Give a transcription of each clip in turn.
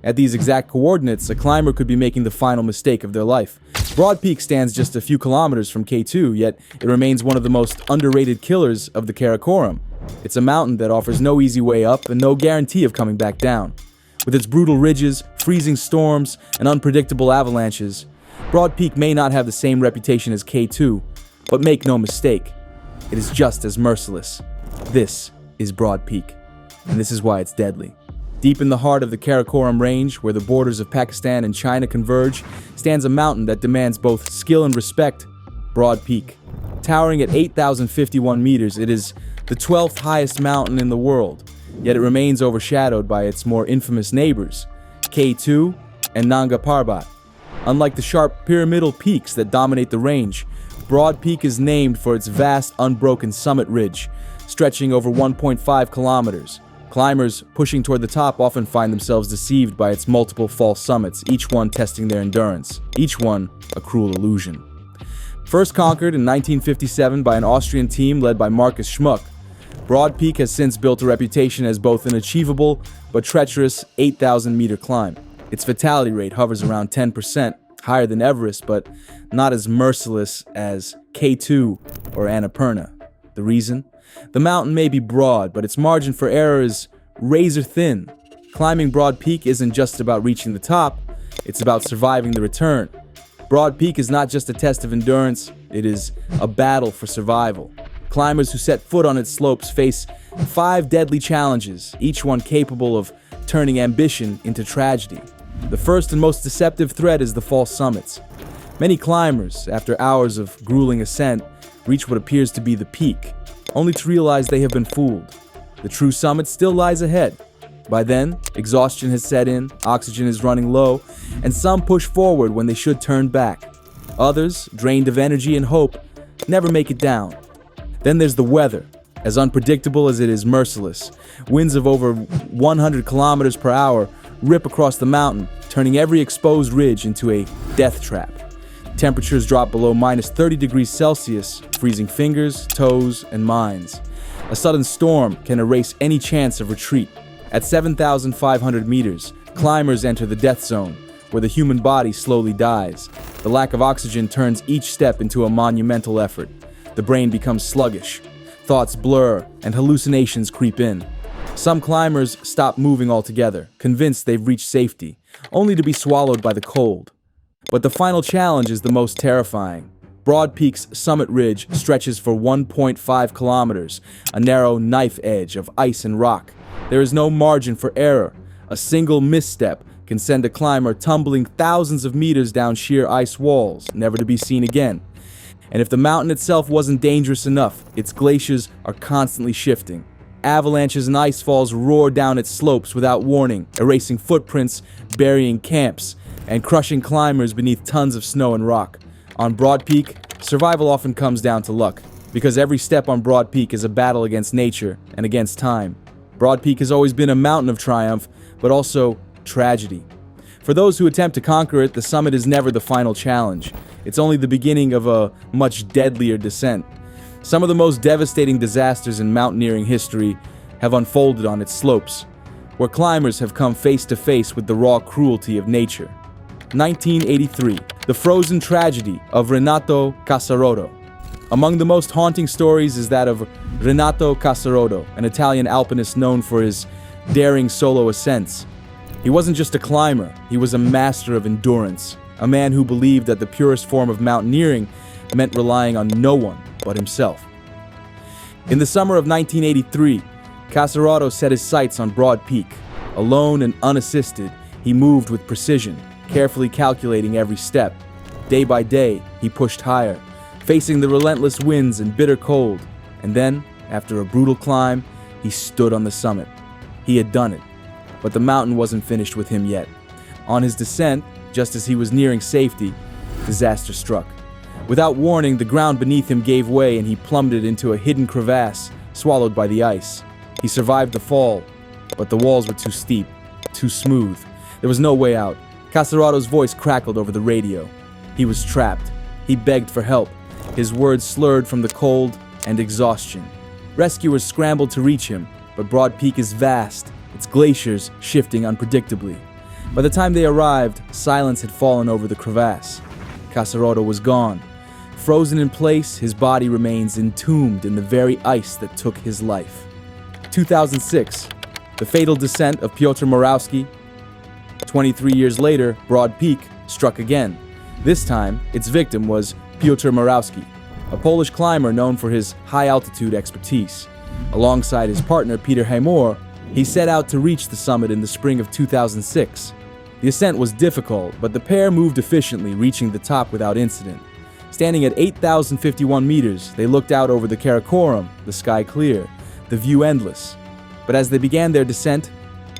At these exact coordinates, a climber could be making the final mistake of their life. Broad Peak stands just a few kilometers from K2, yet it remains one of the most underrated killers of the Karakoram. It's a mountain that offers no easy way up and no guarantee of coming back down. With its brutal ridges, freezing storms, and unpredictable avalanches, Broad Peak may not have the same reputation as K2, but make no mistake, it is just as merciless. This is Broad Peak, and this is why it's deadly. Deep in the heart of the Karakoram Range, where the borders of Pakistan and China converge, stands a mountain that demands both skill and respect, Broad Peak. Towering at 8,051 meters, it is the 12th highest mountain in the world, yet it remains overshadowed by its more infamous neighbors, K2 and Nanga Parbat. Unlike the sharp pyramidal peaks that dominate the range, Broad Peak is named for its vast, unbroken summit ridge, stretching over 1.5 kilometers. Climbers pushing toward the top often find themselves deceived by its multiple false summits, each one testing their endurance, each one a cruel illusion. First conquered in 1957 by an Austrian team led by Markus Schmuck, Broad Peak has since built a reputation as both an achievable but treacherous 8,000-meter climb. Its fatality rate hovers around 10%, higher than Everest, but not as merciless as K2 or Annapurna. The reason? The mountain may be broad, but its margin for error is razor thin. Climbing Broad Peak isn't just about reaching the top, it's about surviving the return. Broad Peak is not just a test of endurance, it is a battle for survival. Climbers who set foot on its slopes face 5 deadly challenges, each one capable of turning ambition into tragedy. The first and most deceptive threat is the false summits. Many climbers, after hours of grueling ascent, reach what appears to be the peak, only to realize they have been fooled. The true summit still lies ahead. By then, exhaustion has set in, oxygen is running low, and some push forward when they should turn back. Others, drained of energy and hope, never make it down. Then there's the weather, as unpredictable as it is merciless. Winds of over 100 kilometers per hour rip across the mountain, turning every exposed ridge into a death trap. Temperatures drop below minus 30 degrees Celsius, freezing fingers, toes, and minds. A sudden storm can erase any chance of retreat. At 7,500 meters, climbers enter the death zone, where the human body slowly dies. The lack of oxygen turns each step into a monumental effort. The brain becomes sluggish. Thoughts blur, and hallucinations creep in. Some climbers stop moving altogether, convinced they've reached safety, only to be swallowed by the cold. But the final challenge is the most terrifying. Broad Peak's summit ridge stretches for 1.5 kilometers, a narrow knife edge of ice and rock. There is no margin for error. A single misstep can send a climber tumbling thousands of meters down sheer ice walls, never to be seen again. And if the mountain itself wasn't dangerous enough, its glaciers are constantly shifting. Avalanches and ice falls roar down its slopes without warning, erasing footprints, burying camps, and crushing climbers beneath tons of snow and rock. On Broad Peak, survival often comes down to luck, because every step on Broad Peak is a battle against nature and against time. Broad Peak has always been a mountain of triumph, but also tragedy. For those who attempt to conquer it, the summit is never the final challenge. It's only the beginning of a much deadlier descent. Some of the most devastating disasters in mountaineering history have unfolded on its slopes, where climbers have come face to face with the raw cruelty of nature. 1983, the frozen tragedy of Renato Casarotto. Among the most haunting stories is that of Renato Casarotto, an Italian alpinist known for his daring solo ascents. He wasn't just a climber, he was a master of endurance, a man who believed that the purest form of mountaineering meant relying on no one but himself. In the summer of 1983, Casarotto set his sights on Broad Peak. Alone and unassisted, he moved with precision, carefully calculating every step. Day by day, he pushed higher, facing the relentless winds and bitter cold. And then, after a brutal climb, he stood on the summit. He had done it, but the mountain wasn't finished with him yet. On his descent, just as he was nearing safety, disaster struck. Without warning, the ground beneath him gave way and he plummeted into a hidden crevasse, swallowed by the ice. He survived the fall, but the walls were too steep, too smooth. There was no way out. Casarotto's voice crackled over the radio. He was trapped. He begged for help, his words slurred from the cold and exhaustion. Rescuers scrambled to reach him, but Broad Peak is vast, its glaciers shifting unpredictably. By the time they arrived, silence had fallen over the crevasse. Casaroto was gone. Frozen in place, his body remains entombed in the very ice that took his life. 2006, the fatal descent of Piotr Morawski. 23 years later, Broad Peak struck again. This time, its victim was Piotr Morawski, a Polish climber known for his high-altitude expertise. Alongside his partner, Peter Haymor, he set out to reach the summit in the spring of 2006. The ascent was difficult, but the pair moved efficiently, reaching the top without incident. Standing at 8,051 meters, they looked out over the Karakoram, the sky clear, the view endless. But as they began their descent,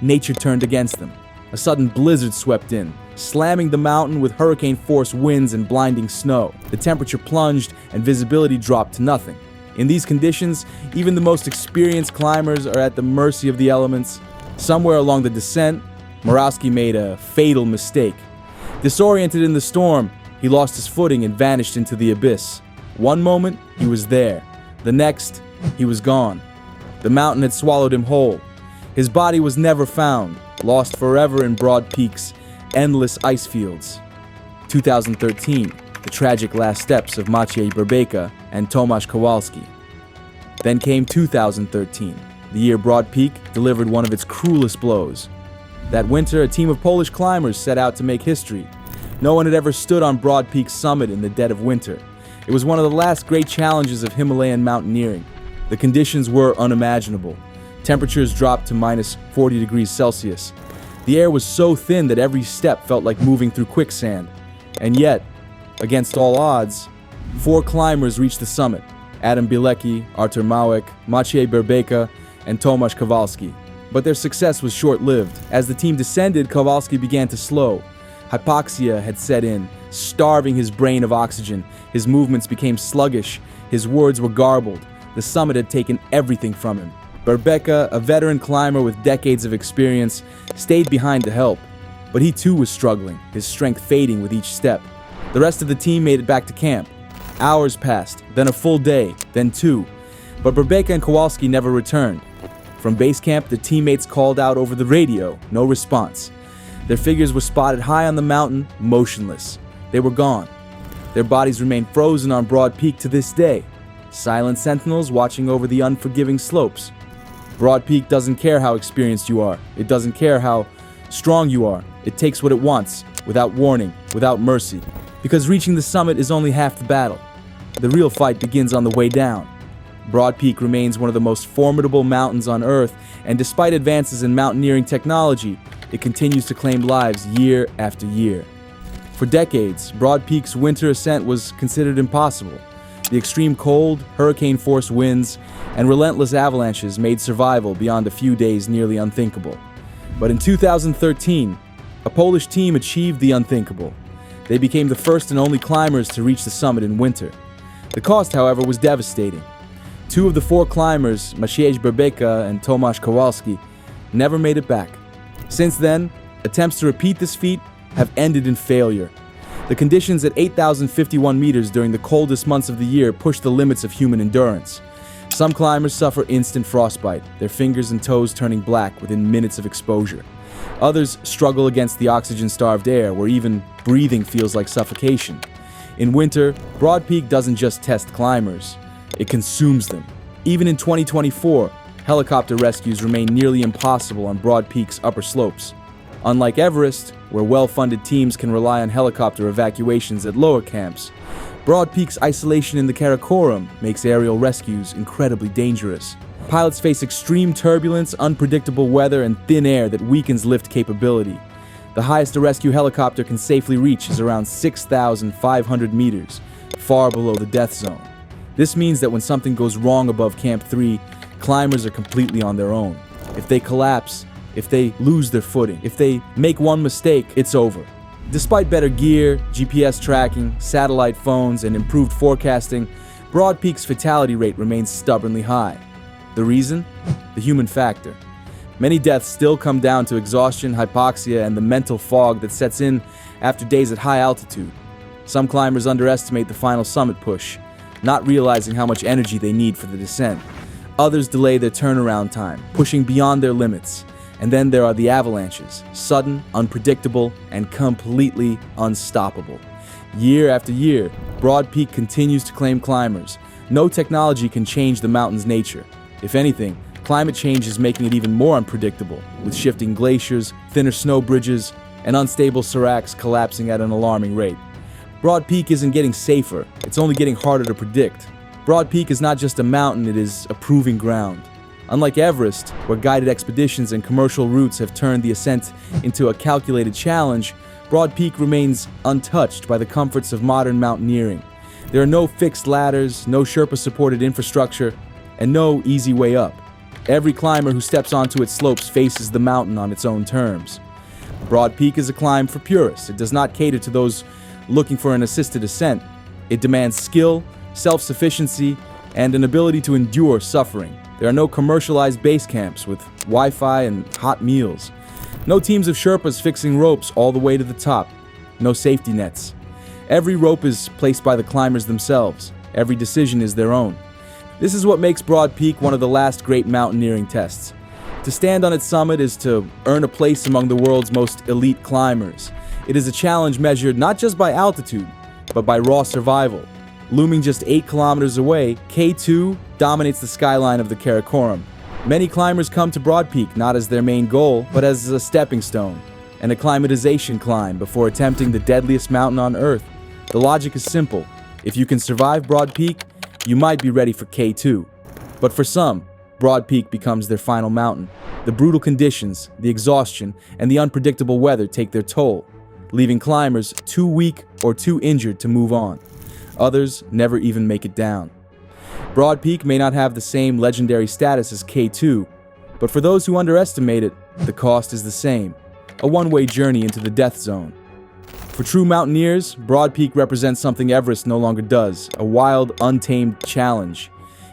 nature turned against them. A sudden blizzard swept in, slamming the mountain with hurricane-force winds and blinding snow. The temperature plunged and visibility dropped to nothing. In these conditions, even the most experienced climbers are at the mercy of the elements. Somewhere along the descent, Morawski made a fatal mistake. Disoriented in the storm, he lost his footing and vanished into the abyss. One moment, he was there. The next, he was gone. The mountain had swallowed him whole. His body was never found, lost forever in Broad Peak's endless ice fields. 2013, the tragic last steps of Maciej Berbeka and Tomasz Kowalski. Then came 2013, the year Broad Peak delivered one of its cruelest blows. That winter, a team of Polish climbers set out to make history. No one had ever stood on Broad Peak's summit in the dead of winter. It was one of the last great challenges of Himalayan mountaineering. The conditions were unimaginable. Temperatures dropped to minus 40 degrees Celsius. The air was so thin that every step felt like moving through quicksand. And yet, against all odds, 4 climbers reached the summit: Adam Bilecki, Artur Małek, Maciej Berbeka, and Tomasz Kowalski. But their success was short-lived. As the team descended, Kowalski began to slow. Hypoxia had set in, starving his brain of oxygen. His movements became sluggish. His words were garbled. The summit had taken everything from him. Berbeka, a veteran climber with decades of experience, stayed behind to help. But he too was struggling, his strength fading with each step. The rest of the team made it back to camp. Hours passed, then a full day, then 2. But Berbeka and Kowalski never returned. From base camp, the teammates called out over the radio, no response. Their figures were spotted high on the mountain, motionless. They were gone. Their bodies remain frozen on Broad Peak to this day, silent sentinels watching over the unforgiving slopes. Broad Peak doesn't care how experienced you are. It doesn't care how strong you are. It takes what it wants, without warning, without mercy. Because reaching the summit is only half the battle. The real fight begins on the way down. Broad Peak remains one of the most formidable mountains on Earth, and despite advances in mountaineering technology, it continues to claim lives year after year. For decades, Broad Peak's winter ascent was considered impossible. The extreme cold, hurricane-force winds, and relentless avalanches made survival beyond a few days nearly unthinkable. But in 2013, a Polish team achieved the unthinkable. They became the first and only climbers to reach the summit in winter. The cost, however, was devastating. 2 of the 4 climbers, Maciej Berbeka and Tomasz Kowalski, never made it back. Since then, attempts to repeat this feat have ended in failure. The conditions at 8,051 meters during the coldest months of the year push the limits of human endurance. Some climbers suffer instant frostbite, their fingers and toes turning black within minutes of exposure. Others struggle against the oxygen-starved air, where even breathing feels like suffocation. In winter, Broad Peak doesn't just test climbers, it consumes them. Even in 2024, helicopter rescues remain nearly impossible on Broad Peak's upper slopes. Unlike Everest, where well-funded teams can rely on helicopter evacuations at lower camps, Broad Peak's isolation in the Karakoram makes aerial rescues incredibly dangerous. Pilots face extreme turbulence, unpredictable weather, and thin air that weakens lift capability. The highest a rescue helicopter can safely reach is around 6,500 meters, far below the death zone. This means that when something goes wrong above Camp 3, climbers are completely on their own. If they collapse, if they lose their footing, if they make one mistake, it's over. Despite better gear, GPS tracking, satellite phones, and improved forecasting, Broad Peak's fatality rate remains stubbornly high. The reason? The human factor. Many deaths still come down to exhaustion, hypoxia, and the mental fog that sets in after days at high altitude. Some climbers underestimate the final summit push, not realizing how much energy they need for the descent. Others delay their turnaround time, pushing beyond their limits. And then there are the avalanches, sudden, unpredictable, and completely unstoppable. Year after year, Broad Peak continues to claim climbers. No technology can change the mountain's nature. If anything, climate change is making it even more unpredictable, with shifting glaciers, thinner snow bridges, and unstable seracs collapsing at an alarming rate. Broad Peak isn't getting safer, it's only getting harder to predict. Broad Peak is not just a mountain, it is a proving ground. Unlike Everest, where guided expeditions and commercial routes have turned the ascent into a calculated challenge, Broad Peak remains untouched by the comforts of modern mountaineering. There are no fixed ladders, no Sherpa-supported infrastructure, and no easy way up. Every climber who steps onto its slopes faces the mountain on its own terms. Broad Peak is a climb for purists. It does not cater to those looking for an assisted ascent. It demands skill, self-sufficiency, and an ability to endure suffering. There are no commercialized base camps with Wi-Fi and hot meals. No teams of Sherpas fixing ropes all the way to the top. No safety nets. Every rope is placed by the climbers themselves. Every decision is their own. This is what makes Broad Peak one of the last great mountaineering tests. To stand on its summit is to earn a place among the world's most elite climbers. It is a challenge measured not just by altitude, but by raw survival. Looming just 8 kilometers away, K2 dominates the skyline of the Karakoram. Many climbers come to Broad Peak not as their main goal, but as a stepping stone, and acclimatization climb before attempting the deadliest mountain on Earth. The logic is simple. If you can survive Broad Peak, you might be ready for K2. But for some, Broad Peak becomes their final mountain. The brutal conditions, the exhaustion, and the unpredictable weather take their toll, leaving climbers too weak or too injured to move on. Others never even make it down. Broad Peak may not have the same legendary status as K2, but for those who underestimate it, the cost is the same, a one-way journey into the death zone. For true mountaineers, Broad Peak represents something Everest no longer does, a wild, untamed challenge.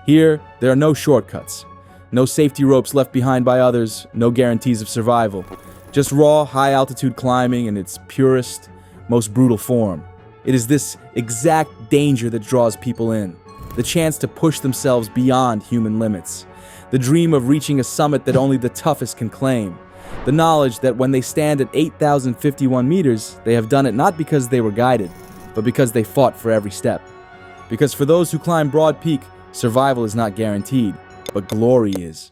Here, there are no shortcuts, no safety ropes left behind by others, no guarantees of survival, just raw, high-altitude climbing in its purest, most brutal form. It is this exact danger that draws people in, the chance to push themselves beyond human limits, the dream of reaching a summit that only the toughest can claim, the knowledge that when they stand at 8,051 meters, they have done it not because they were guided, but because they fought for every step. Because for those who climb Broad Peak, survival is not guaranteed, but glory is.